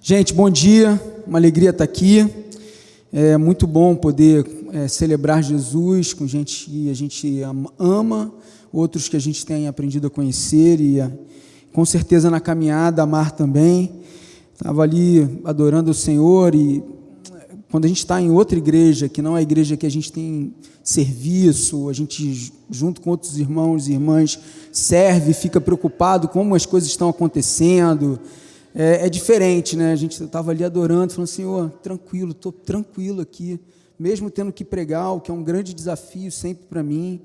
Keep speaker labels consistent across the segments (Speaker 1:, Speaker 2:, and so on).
Speaker 1: Gente, bom dia, uma alegria estar aqui, é muito bom poder celebrar Jesus com gente que a gente ama, outros que a gente tem aprendido a conhecer e com certeza na caminhada amar também. Estava ali adorando o Senhor e quando a gente está em outra igreja, que não é a igreja que a gente tem serviço, a gente junto com outros irmãos e irmãs serve, fica preocupado com como as coisas estão acontecendo. É diferente, né? A gente estava ali adorando, falando, Senhor, tranquilo, estou tranquilo aqui, mesmo tendo que pregar, o que é um grande desafio sempre para mim.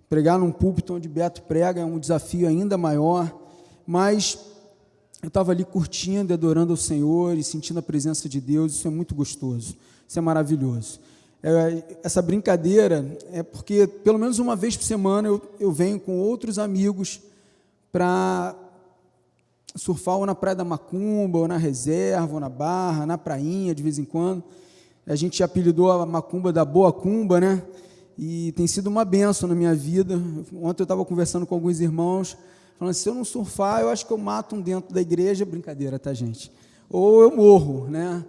Speaker 1: Pregar num púlpito onde Beto prega é um desafio ainda maior, mas eu estava ali curtindo, adorando ao Senhor e sentindo a presença de Deus. Isso é muito gostoso, isso é maravilhoso. Essa brincadeira é porque pelo menos uma vez por semana eu venho com outros amigos para surfar ou na Praia da Macumba, ou na Reserva, ou na Barra, na Prainha, de vez em quando. A gente apelidou a Macumba da Boa Cumba, né? E tem sido uma bênção na minha vida. Ontem eu estava conversando com alguns irmãos, falando, se eu não surfar, eu acho que eu mato um dentro da igreja. Brincadeira, tá, gente? Ou eu morro, né?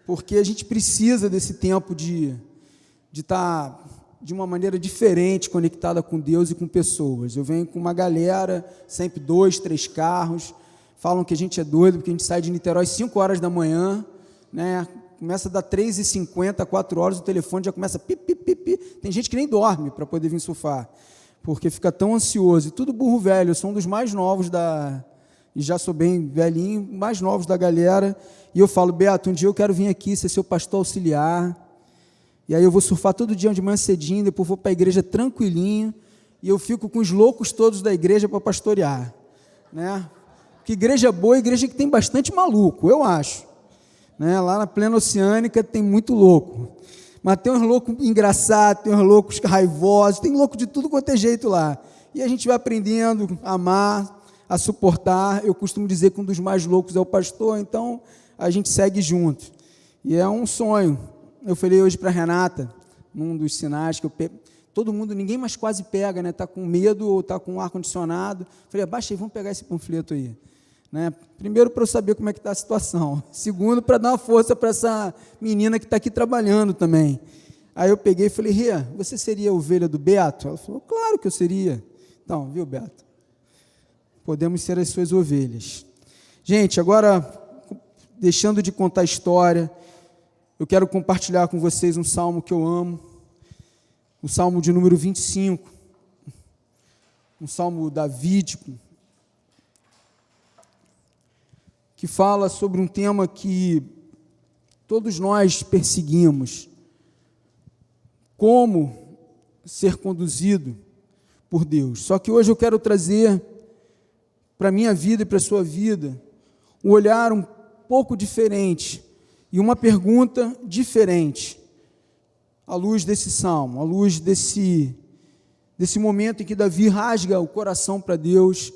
Speaker 1: Porque a gente precisa desse tempo de estar de uma maneira diferente, conectada com Deus e com pessoas. Eu venho com uma galera, sempre 2, 3 carros. Falam que a gente é doido, porque a gente sai de Niterói às 5 horas da manhã, né? Começa a dar 3h50, 4 horas, o telefone já começa pi, pi, pi, pi. Tem gente que nem dorme para poder vir surfar, porque fica tão ansioso. E tudo burro velho, eu sou um dos mais novos e já sou bem velhinho, mais novos da galera. E eu falo, Beto, um dia eu quero vir aqui ser seu pastor auxiliar. E aí eu vou surfar todo dia de manhã cedinho, depois vou para a igreja tranquilinho, e eu fico com os loucos todos da igreja para pastorear, né? Que igreja boa é igreja que tem bastante maluco, eu acho, né? Lá na Plena Oceânica tem muito louco, mas tem uns loucos engraçados, tem uns loucos raivosos, tem louco de tudo quanto é jeito lá, e a gente vai aprendendo a amar, a suportar. Eu costumo dizer que um dos mais loucos é o pastor, então a gente segue junto, e é um sonho. Eu falei hoje para a Renata, num dos sinais que todo mundo, ninguém mais quase pega, né? Está com medo ou está com ar-condicionado. Falei, abaixa aí, vamos pegar esse panfleto aí. Né? Primeiro, para eu saber como é que está a situação. Segundo, para dar uma força para essa menina que está aqui trabalhando também. Aí eu peguei e falei, Rê, você seria a ovelha do Beto? Ela falou, claro que eu seria. Então, viu, Beto? Podemos ser as suas ovelhas. Gente, agora, deixando de contar a história, eu quero compartilhar com vocês um salmo que eu amo, o salmo de número 25, um salmo davídico, que fala sobre um tema que todos nós perseguimos, como ser conduzido por Deus. Só que hoje eu quero trazer para a minha vida e para a sua vida um olhar um pouco diferente e uma pergunta diferente, à luz desse salmo, à luz desse momento em que Davi rasga o coração para Deus,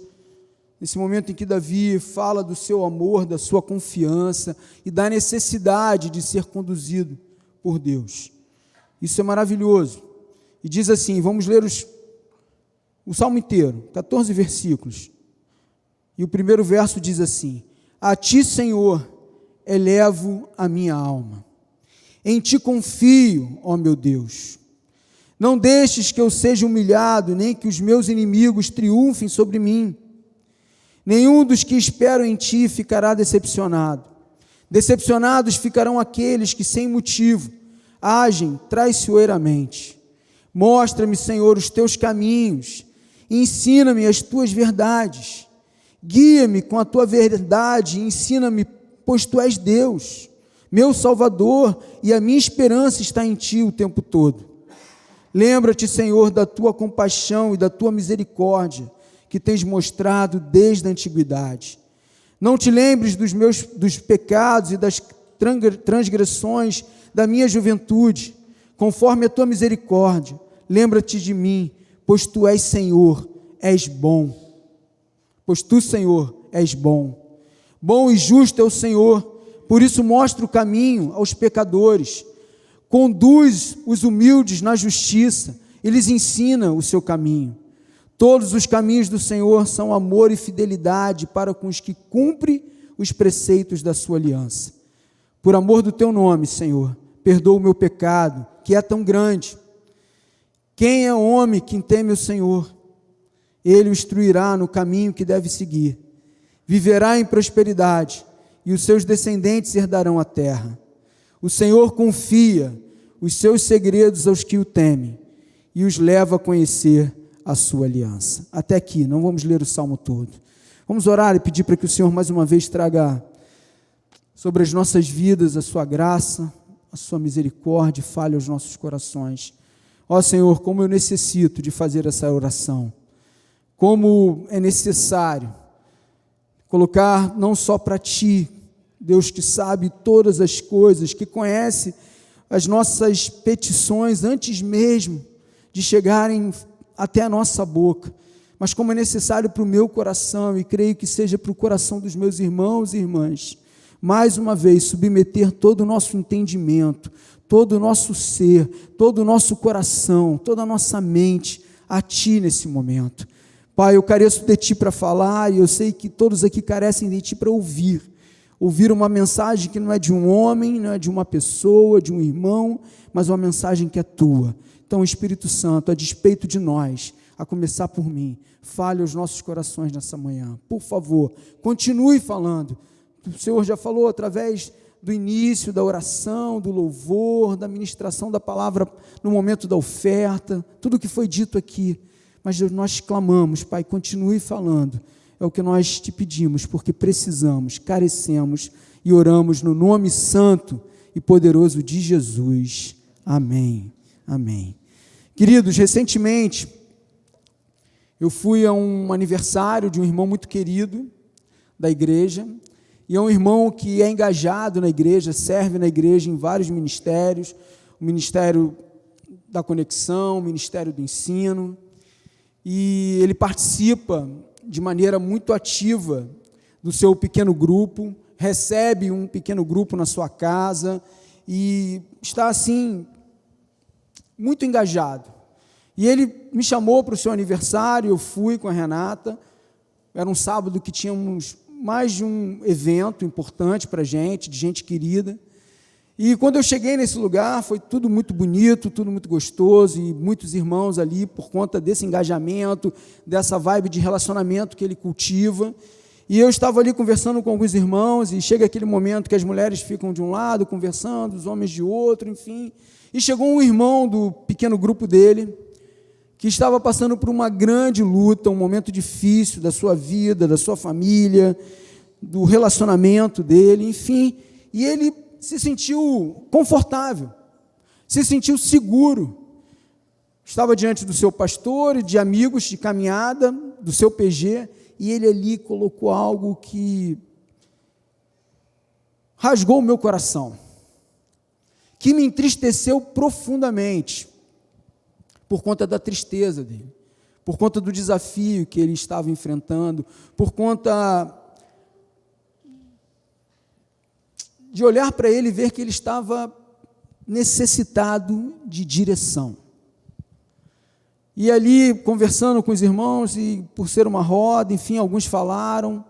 Speaker 1: nesse momento em que Davi fala do seu amor, da sua confiança e da necessidade de ser conduzido por Deus. Isso é maravilhoso. E diz assim, vamos ler o salmo inteiro, 14 versículos. E o primeiro verso diz assim, a ti, Senhor, elevo a minha alma. Em ti confio, ó meu Deus. Não deixes que eu seja humilhado, nem que os meus inimigos triunfem sobre mim. Nenhum dos que esperam em ti ficará decepcionado. Decepcionados ficarão aqueles que, sem motivo, agem traiçoeiramente. Mostra-me, Senhor, os teus caminhos, e ensina-me as tuas verdades. Guia-me com a tua verdade e ensina-me, pois tu és Deus, meu Salvador, e a minha esperança está em ti o tempo todo. Lembra-te, Senhor, da tua compaixão e da tua misericórdia, que tens mostrado desde a antiguidade. Não te lembres dos pecados e das transgressões da minha juventude, conforme a tua misericórdia. Lembra-te de mim, pois tu és Senhor, és bom. Pois tu, Senhor, és bom. Bom e justo é o Senhor, por isso mostra o caminho aos pecadores. Conduz os humildes na justiça e lhes ensina o seu caminho. Todos os caminhos do Senhor são amor e fidelidade para com os que cumprem os preceitos da sua aliança. Por amor do teu nome, Senhor, perdoa o meu pecado, que é tão grande. Quem é o homem que teme o Senhor? Ele o instruirá no caminho que deve seguir. Viverá em prosperidade, e os seus descendentes herdarão a terra. O Senhor confia os seus segredos aos que o temem, e os leva a conhecer a sua aliança. Até aqui, não vamos ler o Salmo todo. Vamos orar e pedir para que o Senhor mais uma vez traga sobre as nossas vidas a sua graça, a sua misericórdia, fale aos nossos corações. Ó Senhor, como eu necessito de fazer essa oração, como é necessário colocar não só para Ti, Deus que sabe todas as coisas, que conhece as nossas petições antes mesmo de chegarem até a nossa boca, mas como é necessário para o meu coração, e creio que seja para o coração dos meus irmãos e irmãs, mais uma vez, submeter todo o nosso entendimento, todo o nosso ser, todo o nosso coração, toda a nossa mente a Ti nesse momento. Pai, eu careço de Ti para falar, e eu sei que todos aqui carecem de Ti para ouvir uma mensagem que não é de um homem, não é de uma pessoa, de um irmão, mas uma mensagem que é Tua. Então, Espírito Santo, a despeito de nós, a começar por mim, fale aos nossos corações nessa manhã, por favor, continue falando. O Senhor já falou através do início da oração, do louvor, da ministração da palavra no momento da oferta, tudo o que foi dito aqui, mas nós clamamos, Pai, continue falando, é o que nós te pedimos, porque precisamos, carecemos e oramos no nome santo e poderoso de Jesus, amém, amém. Queridos, recentemente, eu fui a um aniversário de um irmão muito querido da igreja, e é um irmão que é engajado na igreja, serve na igreja em vários ministérios, o Ministério da Conexão, o Ministério do Ensino, e ele participa de maneira muito ativa do seu pequeno grupo, recebe um pequeno grupo na sua casa, e está assim, muito engajado. E ele me chamou para o seu aniversário, eu fui com a Renata, era um sábado que tínhamos mais de um evento importante para a gente, de gente querida, e quando eu cheguei nesse lugar, foi tudo muito bonito, tudo muito gostoso, e muitos irmãos ali, por conta desse engajamento, dessa vibe de relacionamento que ele cultiva, e eu estava ali conversando com alguns irmãos, e chega aquele momento que as mulheres ficam de um lado conversando, os homens de outro, enfim, e chegou um irmão do pequeno grupo dele, que estava passando por uma grande luta, um momento difícil da sua vida, da sua família, do relacionamento dele, enfim, e ele se sentiu confortável, se sentiu seguro, estava diante do seu pastor e de amigos de caminhada, do seu PG, e ele ali colocou algo que rasgou o meu coração, que me entristeceu profundamente, por conta da tristeza dele, por conta do desafio que ele estava enfrentando, por conta de olhar para ele e ver que ele estava necessitado de direção. E ali, conversando com os irmãos, e por ser uma roda, enfim, alguns falaram,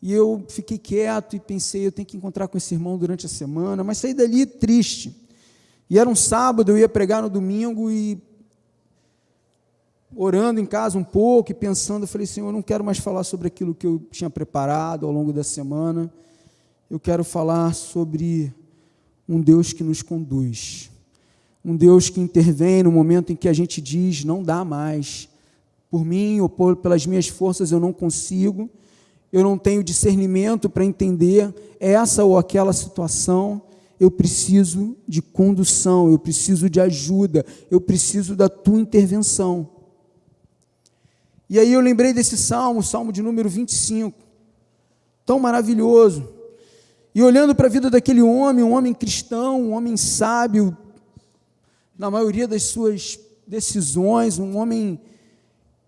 Speaker 1: e eu fiquei quieto e pensei, eu tenho que encontrar com esse irmão durante a semana, mas saí dali triste. E era um sábado, eu ia pregar no domingo, e orando em casa um pouco e pensando, eu falei, Senhor, eu não quero mais falar sobre aquilo que eu tinha preparado ao longo da semana, eu quero falar sobre um Deus que nos conduz, um Deus que intervém no momento em que a gente diz, não dá mais, por mim ou pelas minhas forças eu não consigo, eu não tenho discernimento para entender essa ou aquela situação, eu preciso de condução, eu preciso de ajuda, eu preciso da tua intervenção. E aí eu lembrei desse salmo, o salmo de número 25, tão maravilhoso, e olhando para a vida daquele homem, um homem cristão, um homem sábio, na maioria das suas decisões, um homem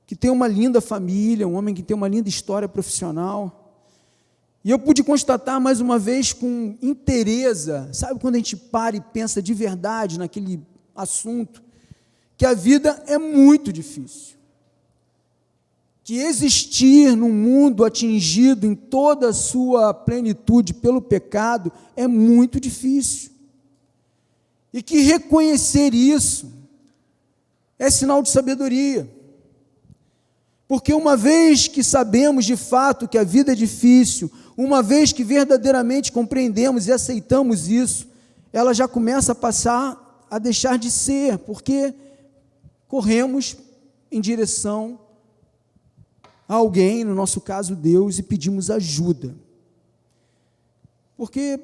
Speaker 1: que tem uma linda família, um homem que tem uma linda história profissional, e eu pude constatar mais uma vez com inteireza, sabe quando a gente para e pensa de verdade naquele assunto, que a vida é muito difícil, que existir num mundo atingido em toda a sua plenitude pelo pecado é muito difícil. E que reconhecer isso é sinal de sabedoria. Porque uma vez que sabemos de fato que a vida é difícil, uma vez que verdadeiramente compreendemos e aceitamos isso, ela já começa a passar a deixar de ser, porque corremos em direção a alguém, no nosso caso Deus, e pedimos ajuda. Porque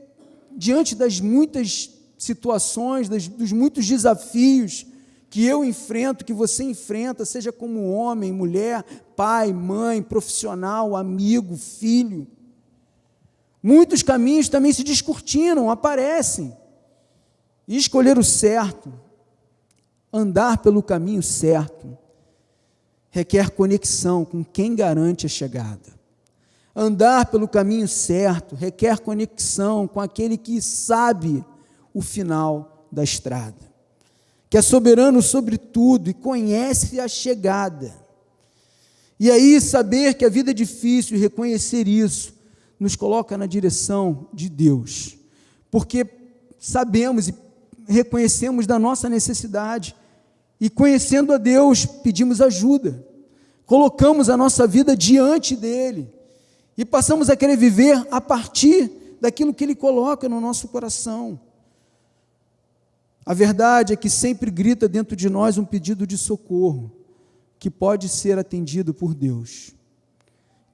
Speaker 1: diante das muitas situações, dos muitos desafios que eu enfrento, que você enfrenta, seja como homem, mulher, pai, mãe, profissional, amigo, filho, muitos caminhos também se descortinam, aparecem. E escolher o certo, andar pelo caminho certo, requer conexão com quem garante a chegada. Andar pelo caminho certo requer conexão com aquele que sabe o final da estrada, que é soberano sobre tudo e conhece a chegada. E aí saber que a vida é difícil e reconhecer isso nos coloca na direção de Deus, porque sabemos e reconhecemos da nossa necessidade, e conhecendo a Deus, pedimos ajuda, colocamos a nossa vida diante dEle, e passamos a querer viver a partir daquilo que Ele coloca no nosso coração. A verdade é que sempre grita dentro de nós um pedido de socorro, que pode ser atendido por Deus,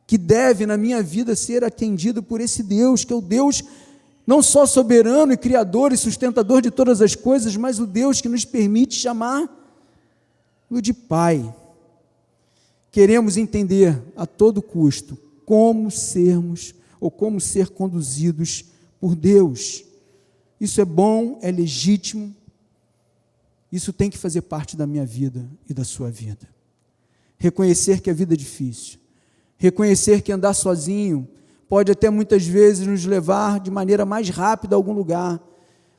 Speaker 1: que deve na minha vida ser atendido por esse Deus, que é o Deus não só soberano e criador e sustentador de todas as coisas, mas o Deus que nos permite chamar-o de Pai. Queremos entender a todo custo como sermos ou como ser conduzidos por Deus. Isso é bom, é legítimo, isso tem que fazer parte da minha vida e da sua vida. Reconhecer que a vida é difícil, reconhecer que andar sozinho pode até muitas vezes nos levar de maneira mais rápida a algum lugar,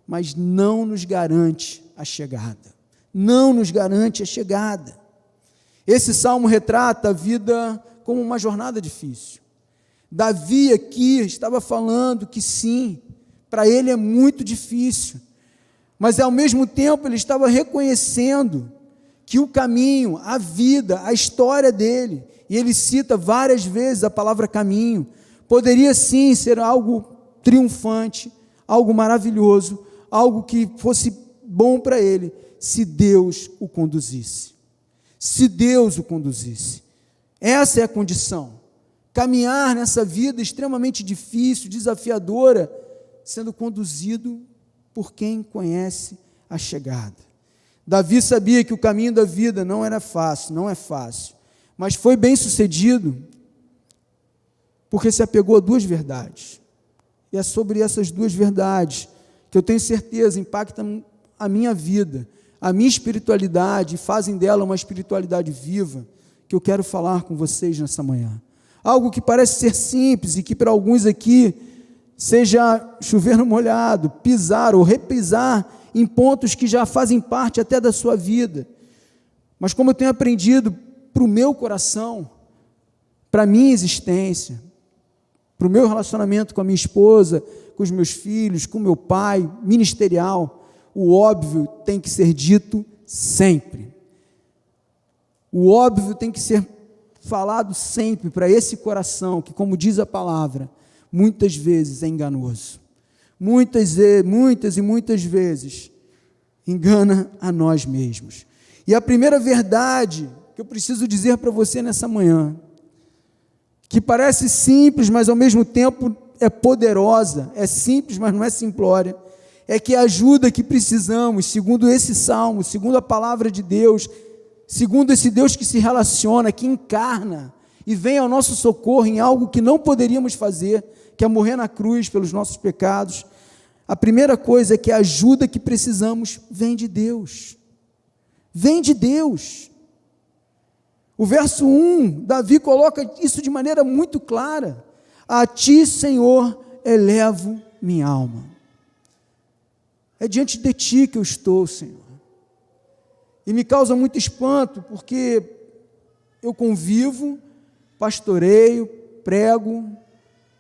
Speaker 1: mas não nos garante a chegada. Não nos garante a chegada. Esse salmo retrata a vida como uma jornada difícil. Davi aqui estava falando que sim, para ele é muito difícil, mas ao mesmo tempo ele estava reconhecendo que o caminho, a vida, a história dele, e ele cita várias vezes a palavra caminho, poderia sim ser algo triunfante, algo maravilhoso, algo que fosse bom para ele, se Deus o conduzisse. Se Deus o conduzisse. Essa é a condição. Caminhar nessa vida extremamente difícil, desafiadora, sendo conduzido por quem conhece a chegada. Davi sabia que o caminho da vida não era fácil, não é fácil, mas foi bem sucedido, porque se apegou a duas verdades. E é sobre essas duas verdades que eu tenho certeza impactam a minha vida, a minha espiritualidade, e fazem dela uma espiritualidade viva, que eu quero falar com vocês nessa manhã. Algo que parece ser simples e que para alguns aqui seja chover no molhado, pisar ou repisar em pontos que já fazem parte até da sua vida. Mas como eu tenho aprendido para o meu coração, para a minha existência, para o meu relacionamento com a minha esposa, com os meus filhos, com o meu pai, ministerial, o óbvio tem que ser dito sempre. O óbvio tem que ser falado sempre para esse coração que, como diz a palavra, muitas vezes é enganoso. Muitas e muitas vezes engana a nós mesmos. E a primeira verdade que eu preciso dizer para você nessa manhã, que parece simples, mas ao mesmo tempo é poderosa, é simples, mas não é simplória, é que a ajuda que precisamos, segundo esse salmo, segundo a palavra de Deus, segundo esse Deus que se relaciona, que encarna e vem ao nosso socorro em algo que não poderíamos fazer, que é morrer na cruz pelos nossos pecados. A primeira coisa é que a ajuda que precisamos vem de Deus. Vem de Deus. O verso 1, Davi coloca isso de maneira muito clara. A ti, Senhor, elevo minha alma. É diante de ti que eu estou, Senhor. E me causa muito espanto, porque eu convivo pastoreio, prego,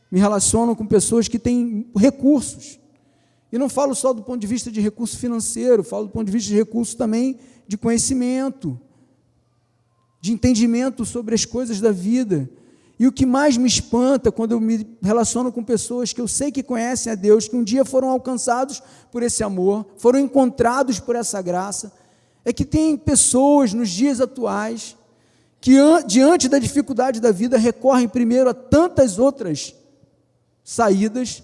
Speaker 1: me relaciono com pessoas que têm recursos. E não falo só do ponto de vista de recurso financeiro, falo do ponto de vista de recurso também de conhecimento, de entendimento sobre as coisas da vida. E o que mais me espanta quando eu me relaciono com pessoas que eu sei que conhecem a Deus, que um dia foram alcançados por esse amor, foram encontrados por essa graça, é que tem pessoas nos dias atuais que, diante da dificuldade da vida, recorrem primeiro a tantas outras saídas,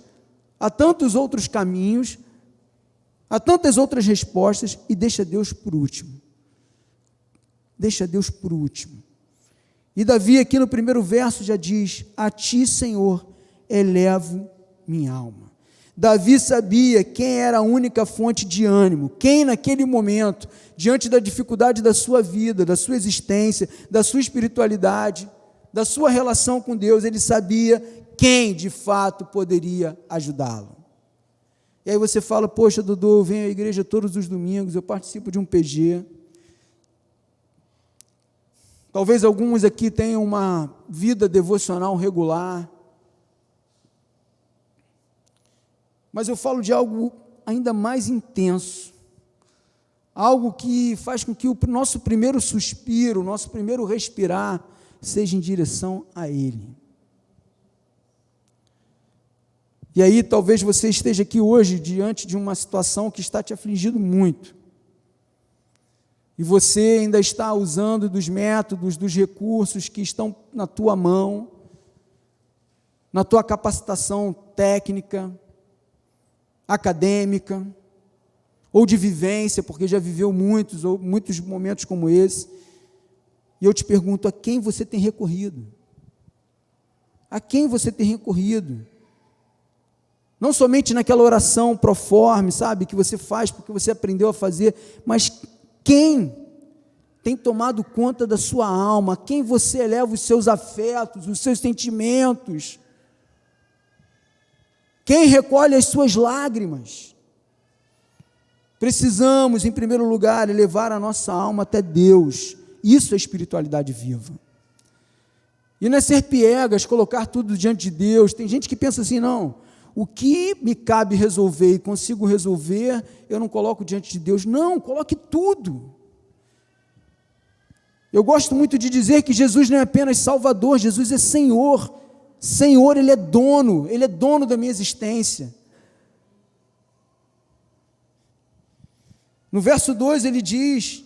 Speaker 1: a tantos outros caminhos, a tantas outras respostas e deixa Deus por último. Deixa Deus por último. E Davi aqui no primeiro verso já diz: a ti, Senhor, elevo minha alma. Davi sabia quem era a única fonte de ânimo, quem naquele momento, diante da dificuldade da sua vida, da sua existência, da sua espiritualidade, da sua relação com Deus, ele sabia quem de fato poderia ajudá-lo. E aí você fala: poxa, Dudu, eu venho à igreja todos os domingos, eu participo de um PG. Talvez alguns aqui tenham uma vida devocional regular. Mas eu falo de algo ainda mais intenso. Algo que faz com que o nosso primeiro suspiro, o nosso primeiro respirar, seja em direção a Ele. E aí talvez você esteja aqui hoje diante de uma situação que está te afligindo muito. E você ainda está usando dos métodos, dos recursos que estão na tua mão, na tua capacitação técnica, acadêmica, ou de vivência, porque já viveu muitos momentos como esse. E eu te pergunto: a quem você tem recorrido? A quem você tem recorrido? Não somente naquela oração proforme, sabe, que você faz porque você aprendeu a fazer, mas quem tem tomado conta da sua alma, a quem você eleva os seus afetos, os seus sentimentos, quem recolhe as suas lágrimas. Precisamos, em primeiro lugar, elevar a nossa alma até Deus. Isso é espiritualidade viva. E não é ser piegas, colocar tudo diante de Deus. Tem gente que pensa assim: não, o que me cabe resolver e consigo resolver, eu não coloco diante de Deus. Não, coloque tudo. Eu gosto muito de dizer que Jesus não é apenas Salvador, Jesus é Senhor. Senhor, Ele é dono da minha existência. No verso 2 ele diz,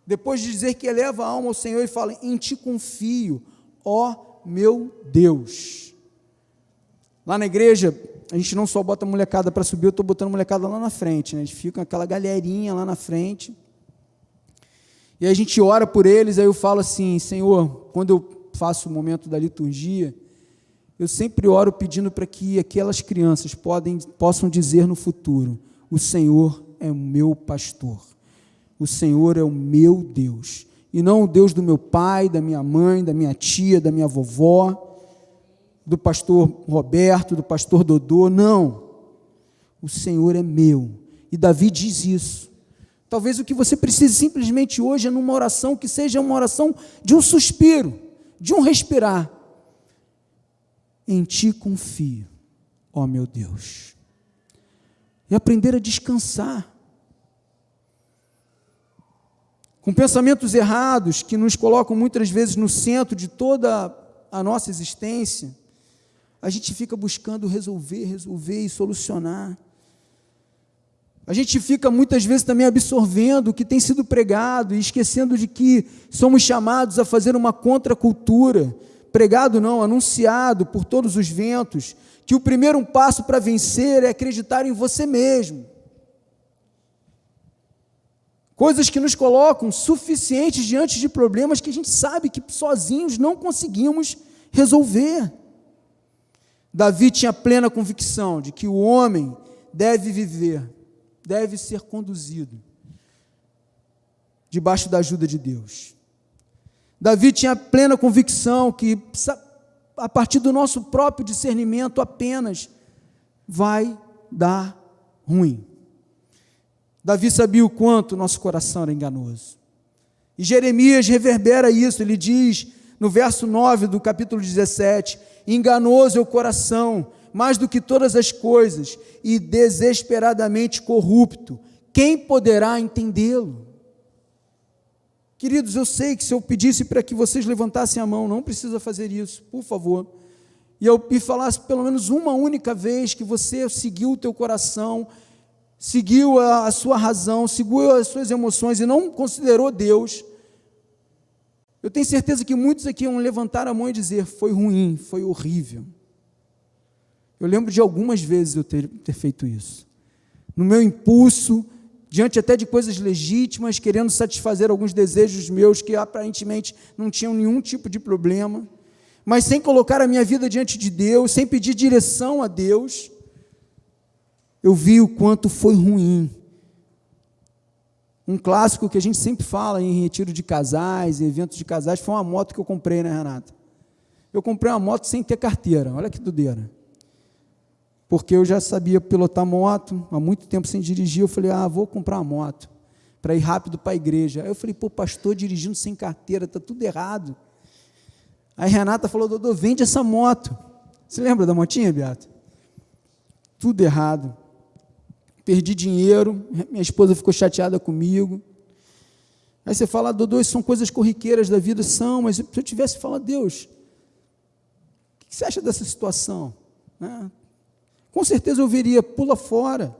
Speaker 1: depois de dizer que eleva a alma ao Senhor, ele fala: em ti confio, ó meu Deus. Lá na igreja, a gente não só bota a molecada para subir, eu estou botando a molecada lá na frente, né? A gente fica aquela galerinha lá na frente, e aí a gente ora por eles. Aí eu falo assim: Senhor, quando eu faço o momento da liturgia, eu sempre oro pedindo para que aquelas crianças possam dizer no futuro: o Senhor é o meu pastor, o Senhor é o meu Deus, e não o Deus do meu pai, da minha mãe, da minha tia, da minha vovó, do pastor Roberto, do pastor Dodô. Não, o Senhor é meu. E Davi diz isso. Talvez o que você precise simplesmente hoje é numa oração que seja uma oração de um suspiro, de um respirar. Em ti confio, ó meu Deus. E aprender a descansar. Com pensamentos errados que nos colocam muitas vezes no centro de toda a nossa existência, a gente fica buscando resolver e solucionar. A gente fica muitas vezes também absorvendo o que tem sido pregado e esquecendo de que somos chamados a fazer uma contracultura, pregado não, anunciado por todos os ventos, que o primeiro passo para vencer é acreditar em você mesmo. Coisas que nos colocam suficientes diante de problemas que a gente sabe que sozinhos não conseguimos resolver. Davi tinha plena convicção de que o homem deve viver, deve ser conduzido debaixo da ajuda de Deus. Davi tinha plena convicção que a partir do nosso próprio discernimento apenas vai dar ruim. Davi sabia o quanto nosso coração era enganoso. E Jeremias reverbera isso, ele diz no verso 9 do capítulo 17, enganoso é o coração, mais do que todas as coisas, e desesperadamente corrupto, quem poderá entendê-lo? Queridos, eu sei que se eu pedisse para que vocês levantassem a mão, não precisa fazer isso, por favor, e eu me falasse pelo menos uma única vez que você seguiu o teu coração, seguiu a sua razão, seguiu as suas emoções e não considerou Deus, eu tenho certeza que muitos aqui vão levantar a mão e dizer, foi ruim, foi horrível. Eu lembro de algumas vezes eu ter feito isso, no meu impulso, diante até de coisas legítimas, querendo satisfazer alguns desejos meus que aparentemente não tinham nenhum tipo de problema, mas sem colocar a minha vida diante de Deus, sem pedir direção a Deus, eu vi o quanto foi ruim. Um clássico que a gente sempre fala em retiro de casais, em eventos de casais, foi uma moto que eu comprei, né, Renata? Eu comprei uma moto sem ter carteira, olha que doideira. Porque eu já sabia pilotar moto, há muito tempo sem dirigir, eu falei, vou comprar uma moto, para ir rápido para a igreja. Aí eu falei, pastor, dirigindo sem carteira, está tudo errado. Aí Renata falou, Dodô, vende essa moto. Você lembra da motinha, Beato? Tudo errado. Perdi dinheiro, minha esposa ficou chateada comigo. Aí você fala, Dodô, isso são coisas corriqueiras da vida, são, mas se eu tivesse falado, Deus, o que você acha dessa situação? Com certeza eu veria, pula fora,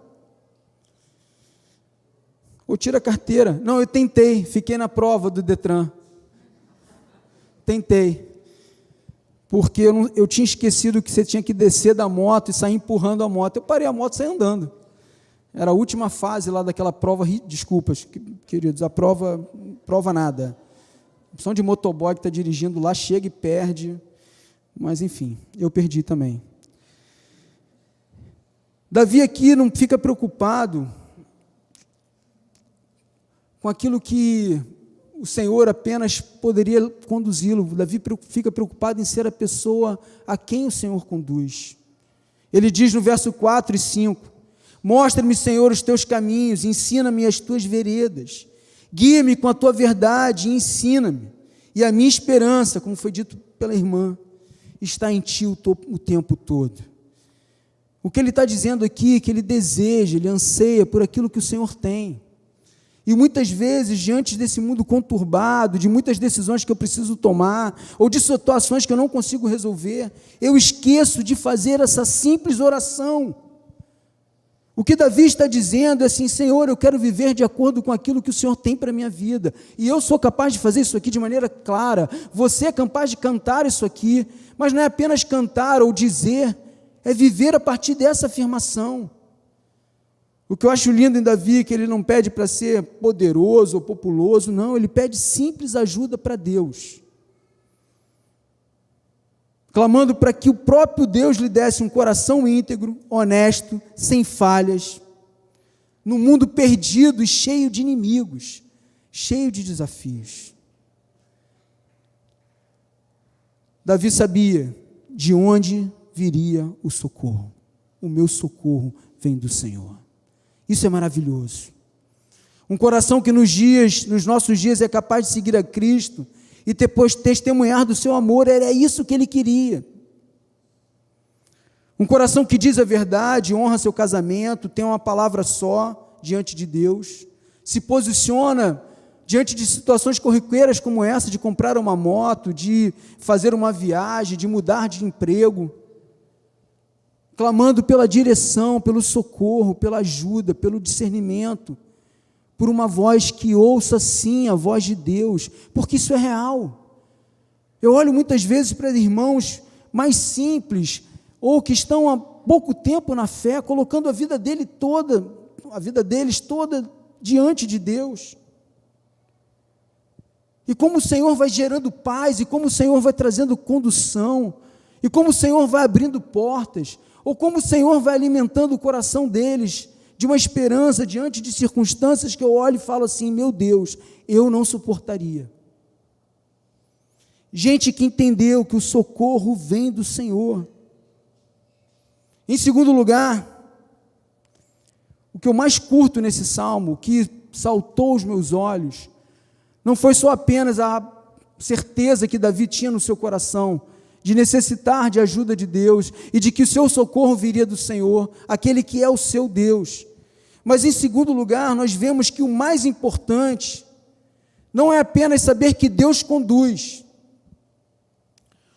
Speaker 1: ou tira a carteira. Não, eu tentei, fiquei na prova do Detran, tentei, porque eu tinha esquecido que você tinha que descer da moto e sair empurrando a moto. Eu parei a moto e saí andando. Era a última fase lá daquela prova, desculpas, queridos, a prova nada. A opção de motoboy que está dirigindo lá, chega e perde, mas enfim, eu perdi também. Davi aqui não fica preocupado com aquilo que o Senhor apenas poderia conduzi-lo. Davi fica preocupado em ser a pessoa a quem o Senhor conduz. Ele diz no verso 4 e 5, mostra-me, Senhor, os teus caminhos, ensina-me as tuas veredas, guia-me com a tua verdade e ensina-me, e a minha esperança, como foi dito pela irmã, está em ti o tempo todo. O que ele está dizendo aqui é que ele deseja, ele anseia por aquilo que o Senhor tem. E muitas vezes, diante desse mundo conturbado, de muitas decisões que eu preciso tomar, ou de situações que eu não consigo resolver, eu esqueço de fazer essa simples oração. O que Davi está dizendo é assim, Senhor, eu quero viver de acordo com aquilo que o Senhor tem para a minha vida, e eu sou capaz de fazer isso aqui de maneira clara, você é capaz de cantar isso aqui, mas não é apenas cantar ou dizer, é viver a partir dessa afirmação. O que eu acho lindo em Davi é que ele não pede para ser poderoso ou populoso, não, ele pede simples ajuda para Deus, clamando para que o próprio Deus lhe desse um coração íntegro, honesto, sem falhas, num mundo perdido e cheio de inimigos, cheio de desafios. Davi sabia de onde viria o socorro. O meu socorro vem do Senhor. Isso é maravilhoso. Um coração que nos nossos dias é capaz de seguir a Cristo e depois testemunhar do seu amor, era isso que ele queria. Um coração que diz a verdade, honra seu casamento, tem uma palavra só diante de Deus, se posiciona diante de situações corriqueiras como essa, de comprar uma moto, de fazer uma viagem, de mudar de emprego, clamando pela direção, pelo socorro, pela ajuda, pelo discernimento, por uma voz que ouça sim a voz de Deus, porque isso é real. Eu olho muitas vezes para irmãos mais simples, ou que estão há pouco tempo na fé, colocando a vida deles toda diante de Deus. E como o Senhor vai gerando paz, e como o Senhor vai trazendo condução, e como o Senhor vai abrindo portas, ou como o Senhor vai alimentando o coração deles de uma esperança diante de circunstâncias que eu olho e falo assim, meu Deus, eu não suportaria. Gente que entendeu que o socorro vem do Senhor. Em segundo lugar, o que eu mais curto nesse salmo, o que saltou aos meus olhos, não foi só apenas a certeza que Davi tinha no seu coração, de necessitar de ajuda de Deus e de que o seu socorro viria do Senhor, aquele que é o seu Deus. Mas em segundo lugar, nós vemos que o mais importante não é apenas saber que Deus conduz.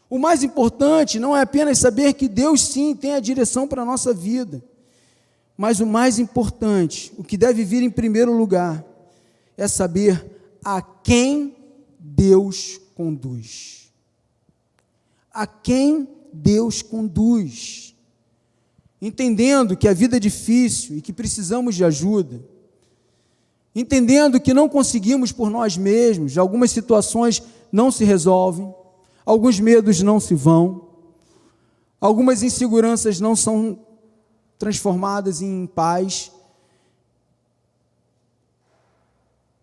Speaker 1: O mais importante não é apenas saber que Deus sim tem a direção para a nossa vida. Mas o mais importante, o que deve vir em primeiro lugar, é saber a quem Deus conduz. A quem Deus conduz. Entendendo que a vida é difícil e que precisamos de ajuda. Entendendo que não conseguimos por nós mesmos, algumas situações não se resolvem, alguns medos não se vão, algumas inseguranças não são transformadas em paz.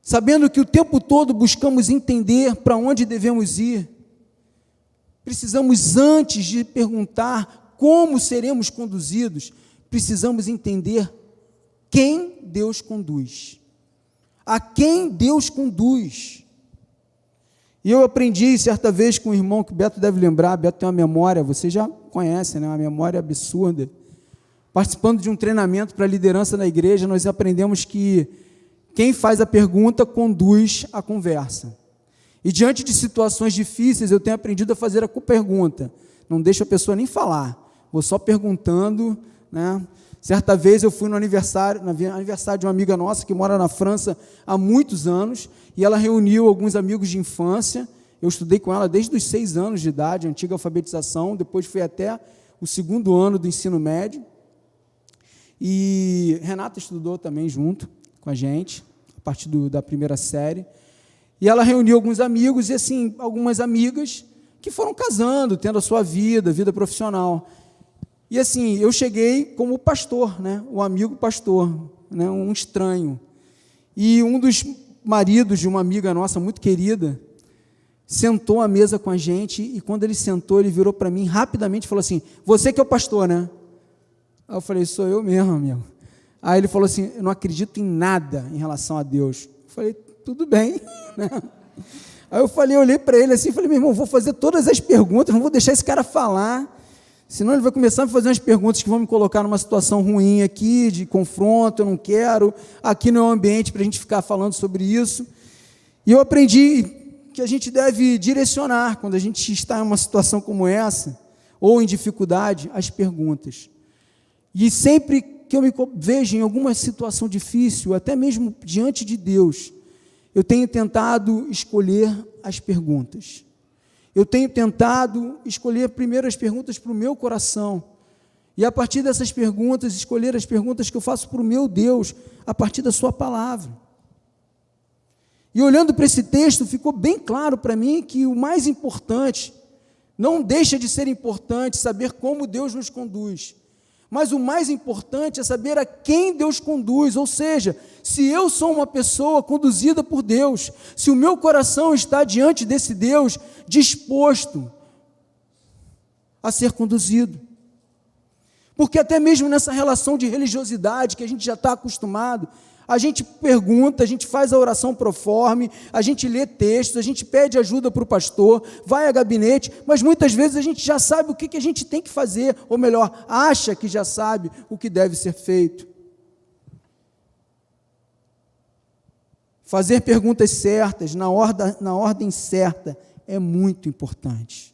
Speaker 1: Sabendo que o tempo todo buscamos entender para onde devemos ir, precisamos, antes de perguntar como seremos conduzidos, precisamos entender quem Deus conduz. A quem Deus conduz. E eu aprendi certa vez com um irmão que o Beto deve lembrar. Beto tem uma memória, você já conhece, né? Uma memória absurda. Participando de um treinamento para liderança na igreja, nós aprendemos que quem faz a pergunta conduz a conversa. E diante de situações difíceis, eu tenho aprendido a fazer a pergunta. Não deixo a pessoa nem falar, vou só perguntando, né? Certa vez eu fui no aniversário de uma amiga nossa que mora na França há muitos anos, e ela reuniu alguns amigos de infância. Eu estudei com ela desde os 6 anos de idade, antiga alfabetização, depois fui até o 2º ano do ensino médio. E Renata estudou também junto com a gente, a partir da primeira série. E ela reuniu alguns amigos e, assim, algumas amigas que foram casando, tendo a sua vida profissional. E, assim, eu cheguei como pastor, né? O amigo pastor, né? Um estranho. E um dos maridos de uma amiga nossa, muito querida, sentou à mesa com a gente, e quando ele sentou, ele virou para mim rapidamente e falou assim: você que é o pastor, né? Aí eu falei: sou eu mesmo, amigo. Aí ele falou assim: eu não acredito em nada em relação a Deus. Eu falei: tudo bem, né? Aí eu olhei para ele assim, falei: meu irmão, vou fazer todas as perguntas, não vou deixar esse cara falar, senão ele vai começar a me fazer umas perguntas que vão me colocar numa situação ruim aqui, de confronto. Eu não quero, aqui não é um ambiente para a gente ficar falando sobre isso. E eu aprendi que a gente deve direcionar, quando a gente está em uma situação como essa, ou em dificuldade, as perguntas. E sempre que eu me vejo em alguma situação difícil, até mesmo diante de Deus, eu tenho tentado escolher as perguntas. Eu tenho tentado escolher primeiro as perguntas para o meu coração, e a partir dessas perguntas, escolher as perguntas que eu faço para o meu Deus, a partir da sua palavra. E olhando para esse texto, ficou bem claro para mim que o mais importante, não deixa de ser importante saber como Deus nos conduz, mas o mais importante é saber a quem Deus conduz. Ou seja, se eu sou uma pessoa conduzida por Deus, se o meu coração está diante desse Deus, disposto a ser conduzido. Porque até mesmo nessa relação de religiosidade que a gente já está acostumado, a gente pergunta, a gente faz a oração proforme, a gente lê textos, a gente pede ajuda para o pastor, vai a gabinete, mas muitas vezes a gente já sabe o que a gente tem que fazer, ou melhor, acha que já sabe o que deve ser feito. Fazer perguntas certas, na ordem certa, é muito importante.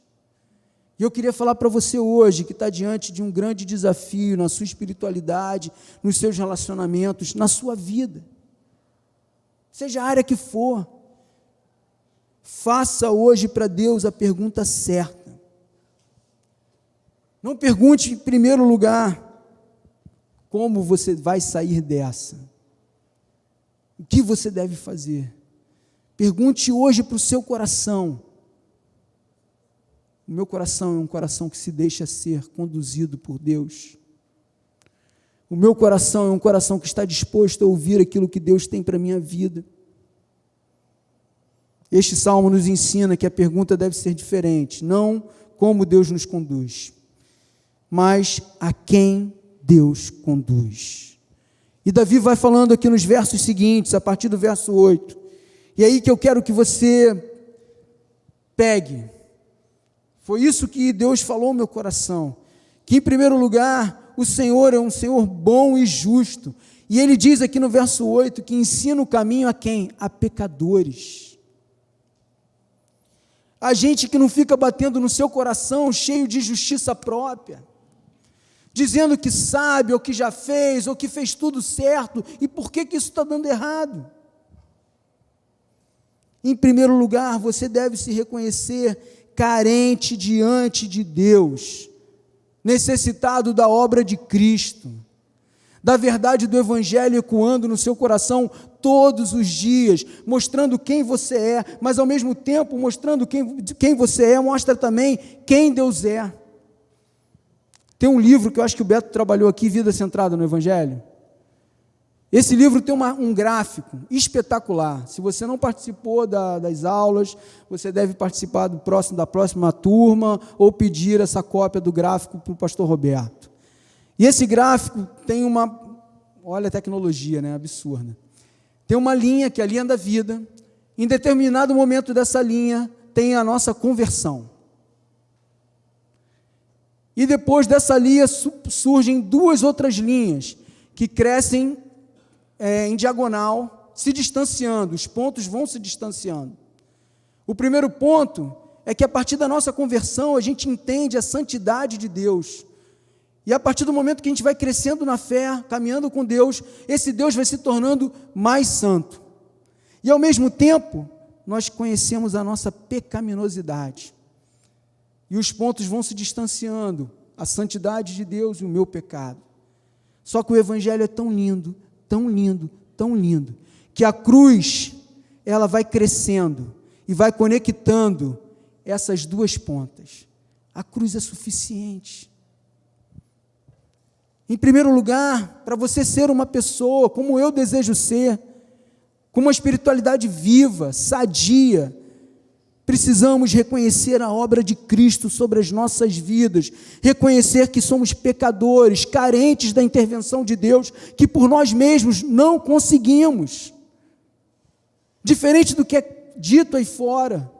Speaker 1: E eu queria falar para você hoje, que está diante de um grande desafio na sua espiritualidade, nos seus relacionamentos, na sua vida, seja a área que for, faça hoje para Deus a pergunta certa. Não pergunte em primeiro lugar como você vai sair dessa, o que você deve fazer. Pergunte hoje para o seu coração. O meu coração é um coração que se deixa ser conduzido por Deus. O meu coração é um coração que está disposto a ouvir aquilo que Deus tem para a minha vida. Este salmo nos ensina que a pergunta deve ser diferente, não como Deus nos conduz, mas a quem Deus conduz. E Davi vai falando aqui nos versos seguintes, a partir do verso 8, e é aí que eu quero que você pegue. Foi isso que Deus falou no meu coração, que em primeiro lugar, o Senhor é um Senhor bom e justo, e Ele diz aqui no verso 8, que ensina o caminho a quem? A pecadores. A gente que não fica batendo no seu coração, cheio de justiça própria, dizendo que sabe, ou que já fez, ou que fez tudo certo, e por que isso está dando errado? Em primeiro lugar, você deve se reconhecer carente diante de Deus, necessitado da obra de Cristo, da verdade do Evangelho ecoando no seu coração todos os dias, mostrando quem você é, mas ao mesmo tempo mostrando quem você é, mostra também quem Deus é. Tem um livro que eu acho que o Beto trabalhou aqui, Vida Centrada no Evangelho. Esse livro tem um gráfico espetacular. Se você não participou das aulas, você deve participar da próxima turma ou pedir essa cópia do gráfico para o pastor Roberto. E esse gráfico tem olha a tecnologia, né? Absurda. Tem uma linha que é a linha da vida. Em determinado momento dessa linha tem a nossa conversão. E depois dessa linha surgem duas outras linhas que crescem em diagonal, se distanciando, os pontos vão se distanciando. O primeiro ponto é que a partir da nossa conversão a gente entende a santidade de Deus. E a partir do momento que a gente vai crescendo na fé, caminhando com Deus, esse Deus vai se tornando mais santo. E ao mesmo tempo, nós conhecemos a nossa pecaminosidade. E os pontos vão se distanciando, a santidade de Deus e o meu pecado. Só que o Evangelho é tão lindo, tão lindo, tão lindo, que a cruz, ela vai crescendo e vai conectando essas duas pontas. A cruz é suficiente. Em primeiro lugar, para você ser uma pessoa como eu desejo ser, com uma espiritualidade viva, sadia, precisamos reconhecer a obra de Cristo sobre as nossas vidas, reconhecer que somos pecadores, carentes da intervenção de Deus, que por nós mesmos não conseguimos. Diferente do que é dito aí fora,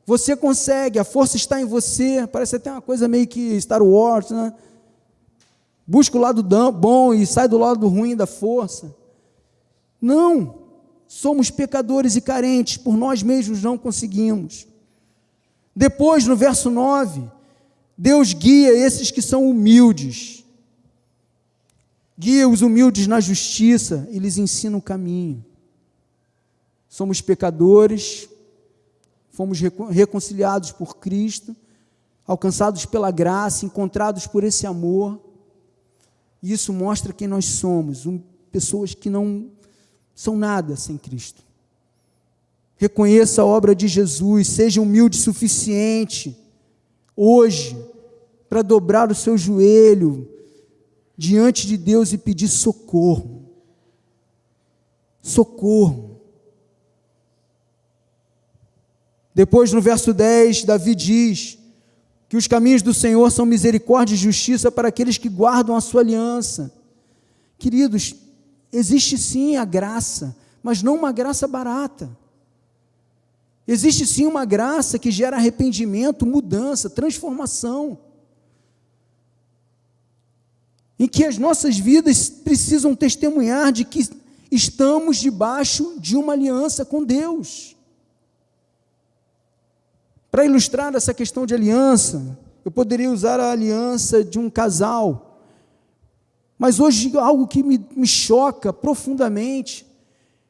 Speaker 1: você consegue, a força está em você, parece até uma coisa meio que Star Wars, né? Busca o lado bom e sai do lado ruim da força. Não, somos pecadores e carentes, por nós mesmos não conseguimos. Depois, no verso 9, Deus guia esses que são humildes, guia os humildes na justiça e lhes ensina o caminho. Somos pecadores, fomos reconciliados por Cristo, alcançados pela graça, encontrados por esse amor. E isso mostra quem nós somos, pessoas que não são nada sem Cristo. Reconheça a obra de Jesus, seja humilde o suficiente, hoje, para dobrar o seu joelho diante de Deus e pedir socorro. Socorro. Depois, no verso 10, Davi diz que os caminhos do Senhor são misericórdia e justiça para aqueles que guardam a sua aliança. Queridos, existe sim a graça, mas não uma graça barata. Existe sim uma graça que gera arrependimento, mudança, transformação, em que as nossas vidas precisam testemunhar de que estamos debaixo de uma aliança com Deus. Para ilustrar essa questão de aliança, eu poderia usar a aliança de um casal, mas hoje algo que me choca profundamente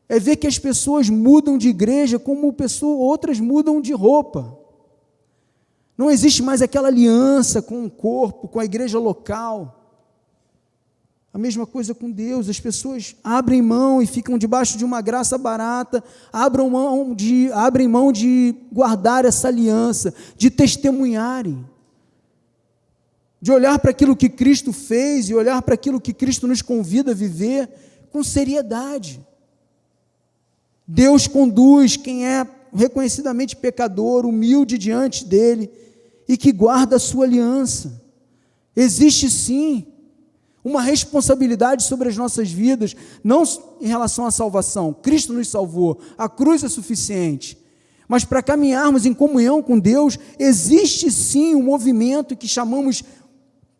Speaker 1: é ver que as pessoas mudam de igreja como outras mudam de roupa. Não existe mais aquela aliança com o corpo, com a igreja local. A mesma coisa com Deus, as pessoas abrem mão e ficam debaixo de uma graça barata, abrem mão de guardar essa aliança, de testemunharem, de olhar para aquilo que Cristo fez e olhar para aquilo que Cristo nos convida a viver com seriedade. Deus conduz quem é reconhecidamente pecador, humilde diante dele e que guarda a sua aliança. Existe sim uma responsabilidade sobre as nossas vidas, não em relação à salvação. Cristo nos salvou, a cruz é suficiente, Mas para caminharmos em comunhão com Deus, existe sim um movimento que chamamos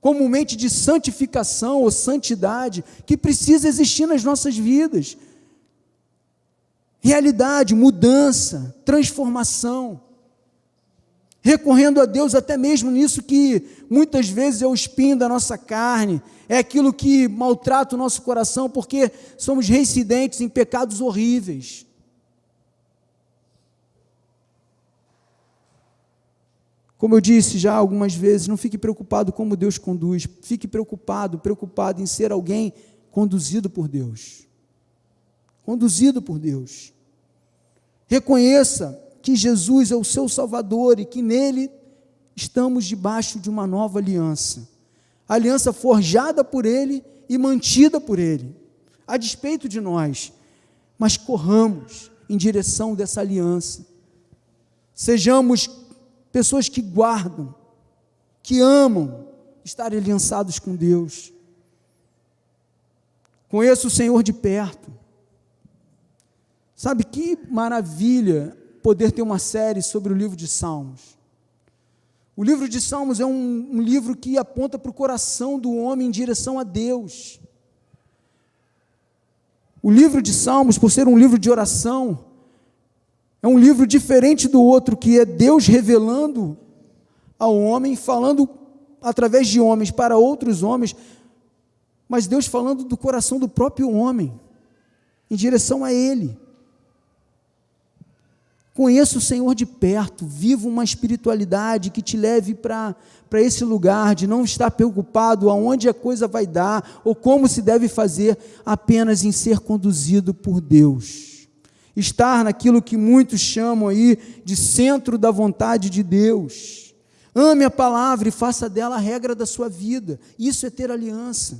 Speaker 1: comumente de santificação ou santidade, que precisa existir nas nossas vidas. Realidade, mudança, transformação. Recorrendo a Deus até mesmo nisso que muitas vezes é o espinho da nossa carne, é aquilo que maltrata o nosso coração, porque somos reincidentes em pecados horríveis. Como eu disse já algumas vezes, não fique preocupado como Deus conduz, fique preocupado em ser alguém conduzido por Deus. Conduzido por Deus. Reconheça que Jesus é o seu Salvador e que nele estamos debaixo de uma nova aliança. Aliança forjada por Ele e mantida por Ele, a despeito de nós, mas corramos em direção dessa aliança. Sejamos pessoas que guardam, que amam estar aliançados com Deus. Conheço o Senhor de perto. Sabe que maravilha poder ter uma série sobre o livro de Salmos. O livro de Salmos é um livro que aponta para o coração do homem em direção a Deus. O livro de Salmos, por ser um livro de oração, é um livro diferente do outro, que é Deus revelando ao homem, falando através de homens para outros homens, mas Deus falando do coração do próprio homem, em direção a Ele. Conheça o Senhor de perto, viva uma espiritualidade que te leve para esse lugar, de não estar preocupado aonde a coisa vai dar, ou como se deve fazer, apenas em ser conduzido por Deus. Estar naquilo que muitos chamam aí de centro da vontade de Deus. Ame a palavra e faça dela a regra da sua vida. Isso é ter aliança.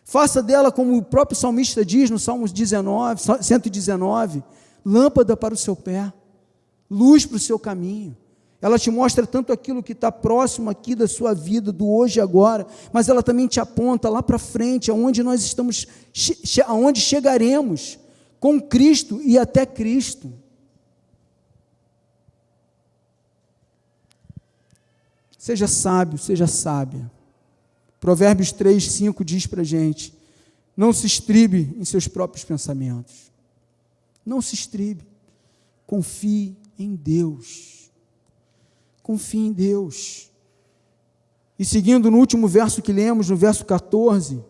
Speaker 1: Faça dela, como o próprio salmista diz no Salmos 119, lâmpada para o seu pé, luz para o seu caminho. Ela te mostra tanto aquilo que está próximo aqui da sua vida, do hoje e agora, mas ela também te aponta lá para frente, aonde nós estamos, aonde chegaremos com Cristo e até Cristo. Seja sábio, seja sábia. Provérbios 3, 5 diz para a gente: não se estribe em seus próprios pensamentos. Não se estribe. Confie em Deus. Confie em Deus. E seguindo no último verso que lemos, no verso 14,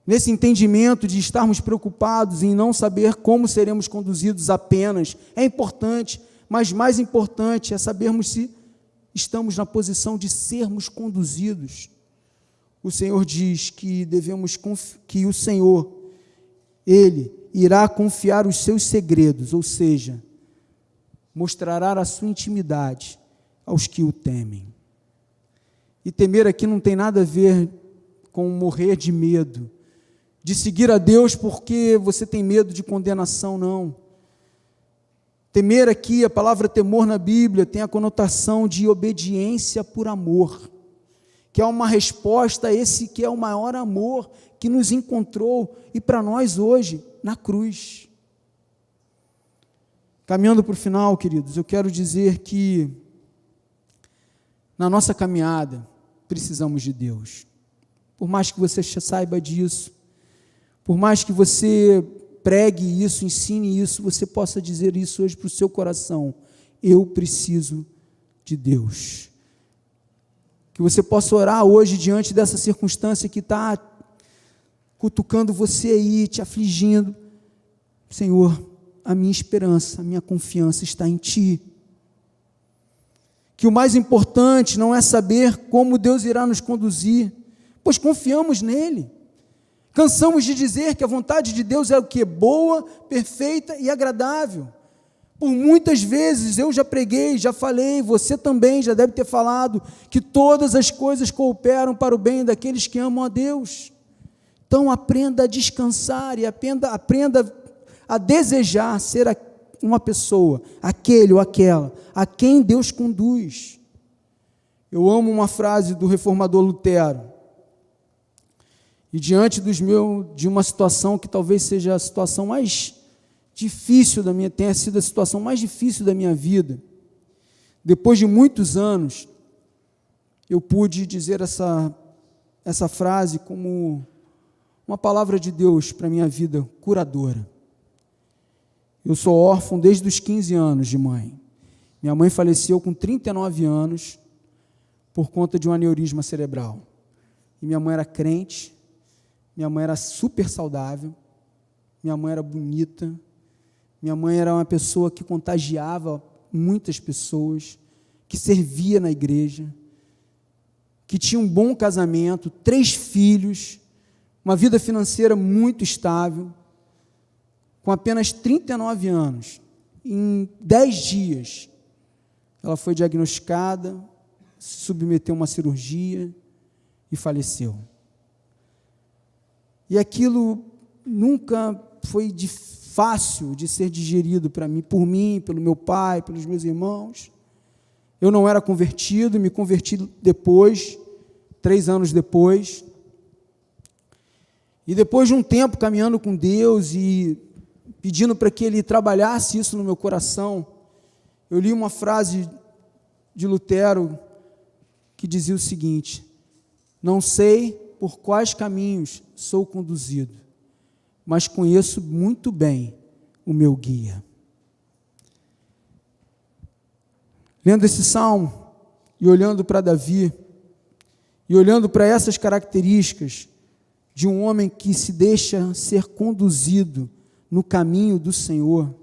Speaker 1: nesse entendimento de estarmos preocupados em não saber como seremos conduzidos apenas, é importante, mas mais importante é sabermos se estamos na posição de sermos conduzidos. O Senhor diz que que o Senhor, Ele irá confiar os seus segredos, ou seja, mostrará a sua intimidade aos que o temem. E temer aqui não tem nada a ver com morrer de medo, de seguir a Deus porque você tem medo de condenação, não. Temer aqui, a palavra temor na Bíblia tem a conotação de obediência por amor, que é uma resposta a esse que é o maior amor que nos encontrou e para nós hoje, na cruz. Caminhando para o final, queridos, eu quero dizer que na nossa caminhada precisamos de Deus. Por mais que você saiba disso, por mais que você pregue isso, ensine isso, você possa dizer isso hoje para o seu coração: eu preciso de Deus. Que você possa orar hoje diante dessa circunstância que está cutucando você aí, te afligindo: Senhor, a minha esperança, a minha confiança está em Ti. Que o mais importante não é saber como Deus irá nos conduzir, pois confiamos nele. Cansamos de dizer que a vontade de Deus é o que? Boa, perfeita e agradável. Por muitas vezes eu já preguei, já falei, você também já deve ter falado, que todas as coisas cooperam para o bem daqueles que amam a Deus. Então aprenda a descansar e aprenda a desejar ser uma pessoa, aquele ou aquela, a quem Deus conduz. Eu amo uma frase do reformador Lutero. E diante de uma situação que talvez seja a situação mais difícil tenha sido a situação mais difícil da minha vida, depois de muitos anos, eu pude dizer essa frase como uma palavra de Deus para a minha vida curadora. Eu sou órfão desde os 15 anos de mãe. Minha mãe faleceu com 39 anos por conta de um aneurisma cerebral. E minha mãe era crente, minha mãe era super saudável, minha mãe era bonita, minha mãe era uma pessoa que contagiava muitas pessoas, que servia na igreja, que tinha um bom casamento, 3 filhos, uma vida financeira muito estável. Com apenas 39 anos, em 10 dias, ela foi diagnosticada, se submeteu a uma cirurgia e faleceu. E aquilo nunca foi fácil de ser digerido para mim, por mim, pelo meu pai, pelos meus irmãos. Eu não era convertido, me converti depois, 3 anos depois. E depois de um tempo caminhando com Deus e pedindo para que Ele trabalhasse isso no meu coração, eu li uma frase de Lutero que dizia o seguinte: não sei por quais caminhos sou conduzido, mas conheço muito bem o meu guia. Lendo esse salmo e olhando para Davi, e olhando para essas características de um homem que se deixa ser conduzido no caminho do Senhor,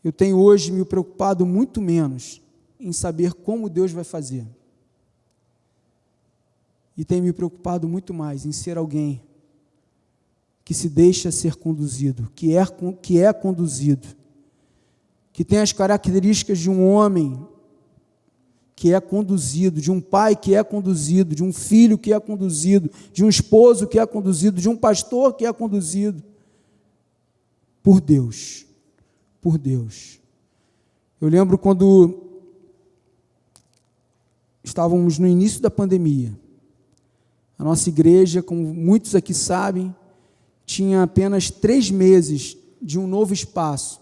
Speaker 1: eu tenho hoje me preocupado muito menos em saber como Deus vai fazer, e tenho me preocupado muito mais em ser alguém que se deixa ser conduzido, que é conduzido, que tem as características de um homem que é conduzido, de um pai que é conduzido, de um filho que é conduzido, de um esposo que é conduzido, de um pastor que é conduzido por Deus, por Deus. Eu lembro quando estávamos no início da pandemia, a nossa igreja, como muitos aqui sabem, tinha apenas 3 meses de um novo espaço,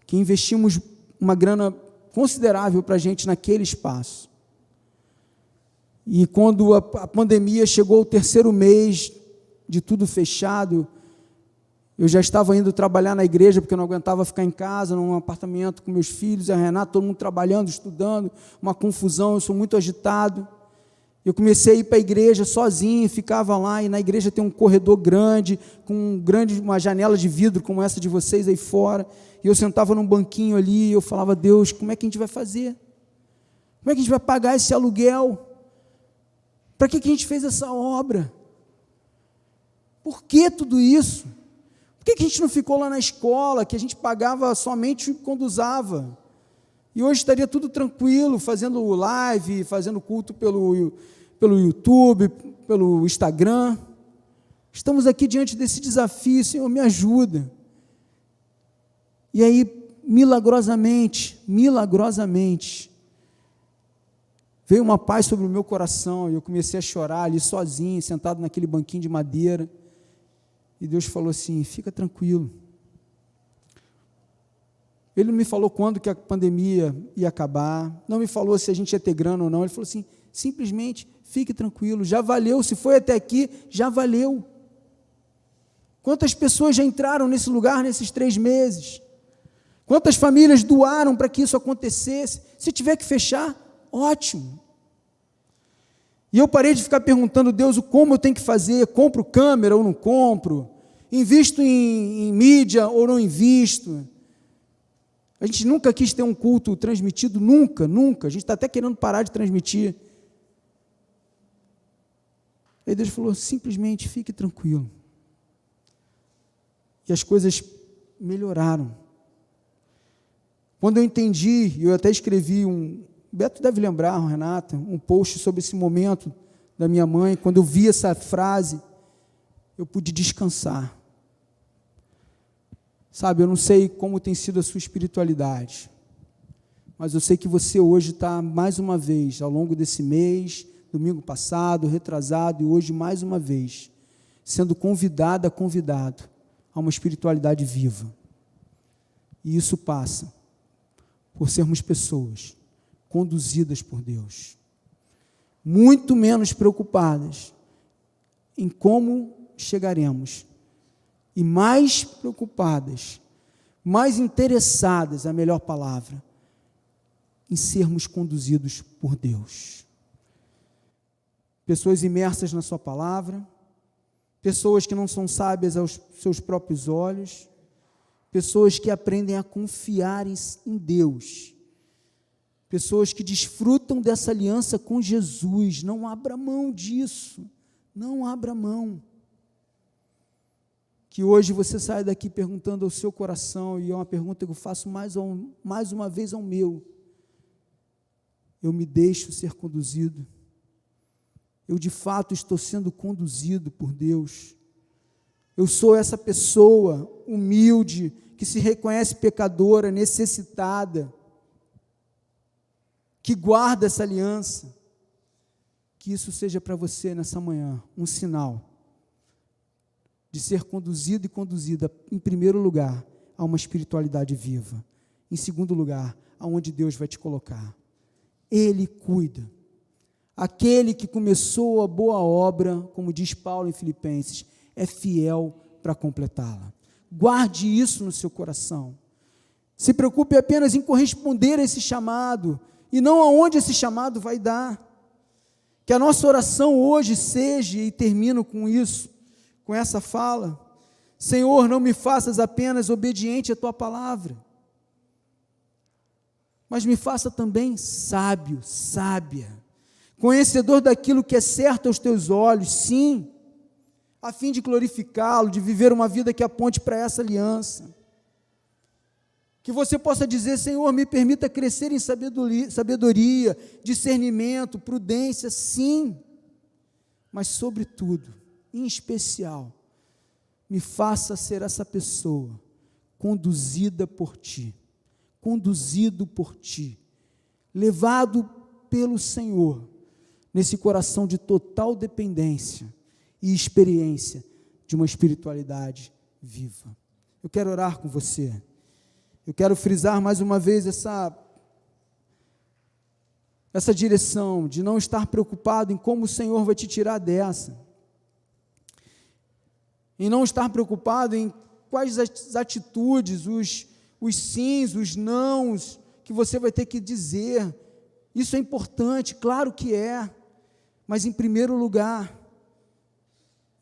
Speaker 1: que investimos uma grana considerável para a gente naquele espaço. E quando a pandemia chegou ao 3º mês de tudo fechado, eu já estava indo trabalhar na igreja, porque eu não aguentava ficar em casa, num apartamento com meus filhos, a Renata, todo mundo trabalhando, estudando, uma confusão, eu sou muito agitado. Eu comecei a ir para a igreja sozinho, ficava lá, e na igreja tem um corredor grande, com uma janela de vidro como essa de vocês aí fora, e eu sentava num banquinho ali, e eu falava: Deus, como é que a gente vai fazer? Como é que a gente vai pagar esse aluguel? Para que a gente fez essa obra? Por que tudo isso? Por que a gente não ficou lá na escola, que a gente pagava somente quando usava? E hoje estaria tudo tranquilo, fazendo live, fazendo culto pelo YouTube, pelo Instagram. Estamos aqui diante desse desafio, Senhor, me ajuda. E aí, milagrosamente, veio uma paz sobre o meu coração, e eu comecei a chorar ali sozinho, sentado naquele banquinho de madeira, e Deus falou assim: fica tranquilo. Ele não me falou quando que a pandemia ia acabar, não me falou se a gente ia ter grana ou não, ele falou assim: simplesmente fique tranquilo, já valeu, se foi até aqui, já valeu. Quantas pessoas já entraram nesse lugar nesses 3 meses? Quantas famílias doaram para que isso acontecesse? Se tiver que fechar, ótimo. E eu parei de ficar perguntando: Deus, como eu tenho que fazer? Compro câmera ou não compro? Invisto em mídia ou não invisto? A gente nunca quis ter um culto transmitido, nunca. A gente está até querendo parar de transmitir. Aí Deus falou: simplesmente fique tranquilo. E as coisas melhoraram. Quando eu entendi, eu até escrevi Beto deve lembrar, Renata, um post sobre esse momento da minha mãe. Quando eu vi essa frase, eu pude descansar. Sabe, eu não sei como tem sido a sua espiritualidade, mas eu sei que você hoje está, mais uma vez, ao longo desse mês, domingo passado, retrasado, e hoje mais uma vez, sendo convidado a uma espiritualidade viva. E isso passa por sermos pessoas conduzidas por Deus, muito menos preocupadas em como chegaremos e mais preocupadas, mais interessadas, é a melhor palavra, em sermos conduzidos por Deus. Pessoas imersas na sua palavra, pessoas que não são sábias aos seus próprios olhos, pessoas que aprendem a confiar em Deus, pessoas que desfrutam dessa aliança com Jesus. Não abra mão disso, não abra mão. Que hoje você saia daqui perguntando ao seu coração, e é uma pergunta que eu faço mais uma vez ao meu: eu me deixo ser conduzido? Eu de fato estou sendo conduzido por Deus? Eu sou essa pessoa humilde, que se reconhece pecadora, necessitada, que guarda essa aliança? Que isso seja para você nessa manhã um sinal de ser conduzido e conduzida, em primeiro lugar, a uma espiritualidade viva. Em segundo lugar, aonde Deus vai te colocar. Ele cuida. Aquele que começou a boa obra, como diz Paulo em Filipenses, é fiel para completá-la. Guarde isso no seu coração. Se preocupe apenas em corresponder a esse chamado, e não aonde esse chamado vai dar. Que a nossa oração hoje seja, e termino com isso, com essa fala: Senhor, não me faças apenas obediente à Tua palavra, mas me faça também sábio, sábia, conhecedor daquilo que é certo aos Teus olhos, sim, a fim de glorificá-lo, de viver uma vida que aponte para essa aliança. Que você possa dizer: Senhor, me permita crescer em sabedoria, discernimento, prudência, sim, mas sobretudo, em especial, me faça ser essa pessoa conduzida por Ti, conduzido por Ti, levado pelo Senhor, nesse coração de total dependência e experiência de uma espiritualidade viva. Eu quero orar com você. Eu quero frisar mais uma vez essa direção de não estar preocupado em como o Senhor vai te tirar dessa, em não estar preocupado em quais as atitudes, os sims, os nãos que você vai ter que dizer. Isso é importante, claro que é, mas em primeiro lugar,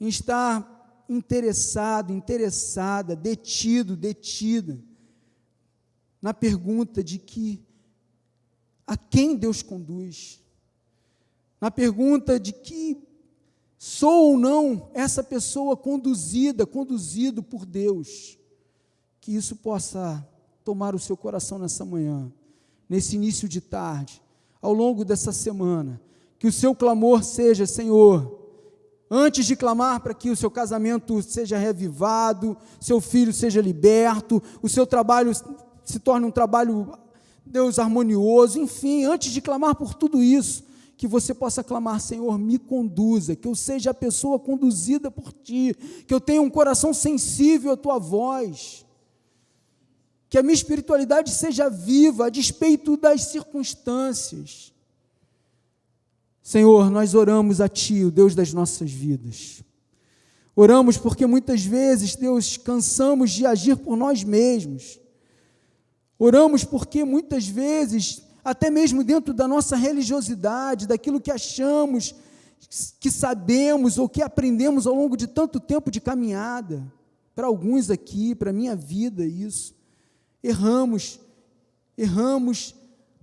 Speaker 1: em estar interessado, interessada, detida na pergunta de a quem Deus conduz, na pergunta de que sou ou não essa pessoa conduzido por Deus. Que isso possa tomar o seu coração nessa manhã, nesse início de tarde, ao longo dessa semana. Que o seu clamor seja: Senhor, antes de clamar para que o seu casamento seja revivado, seu filho seja liberto, o seu trabalho se torne um trabalho, Deus, harmonioso, enfim, antes de clamar por tudo isso, que você possa clamar: Senhor, me conduza, que eu seja a pessoa conduzida por Ti, que eu tenha um coração sensível à Tua voz, que a minha espiritualidade seja viva, a despeito das circunstâncias. Senhor, nós oramos a Ti, o Deus das nossas vidas. Oramos porque muitas vezes, Deus, cansamos de agir por nós mesmos. Oramos porque muitas vezes, até mesmo dentro da nossa religiosidade, daquilo que achamos, que sabemos ou que aprendemos ao longo de tanto tempo de caminhada, para alguns aqui, para a minha vida, isso, erramos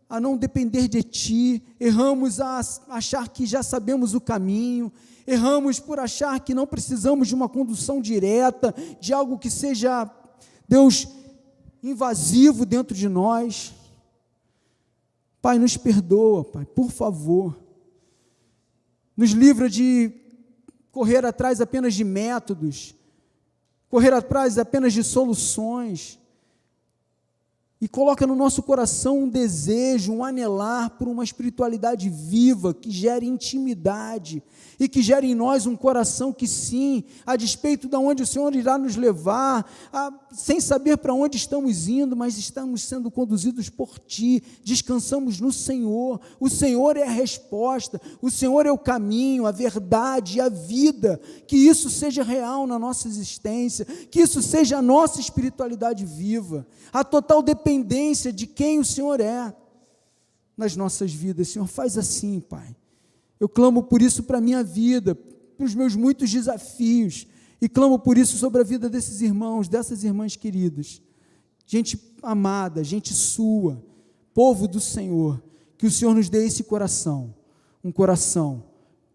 Speaker 1: a não depender de Ti, erramos a achar que já sabemos o caminho, erramos por achar que não precisamos de uma condução direta, de algo que seja, Deus, invasivo dentro de nós. Pai, nos perdoa, Pai, por favor. Nos livra de correr atrás apenas de métodos, correr atrás apenas de soluções. e coloca no nosso coração um desejo, um anelar por uma espiritualidade viva, que gere intimidade, e que gere em nós um coração que sim, a despeito de onde o Senhor irá nos levar, sem saber para onde estamos indo, mas estamos sendo conduzidos por Ti, descansamos no Senhor, o Senhor é a resposta, o Senhor é o caminho, a verdade e a vida, que isso seja real na nossa existência, que isso seja a nossa espiritualidade viva, a total dependência de quem o Senhor é nas nossas vidas. Senhor, faz assim, Pai. Eu clamo por isso para a minha vida, para os meus muitos desafios, e clamo por isso sobre a vida desses irmãos, dessas irmãs queridas, gente amada, gente sua, povo do Senhor, que o Senhor nos dê esse coração, um coração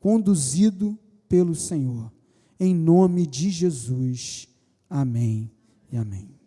Speaker 1: conduzido pelo Senhor, em nome de Jesus, amém e amém.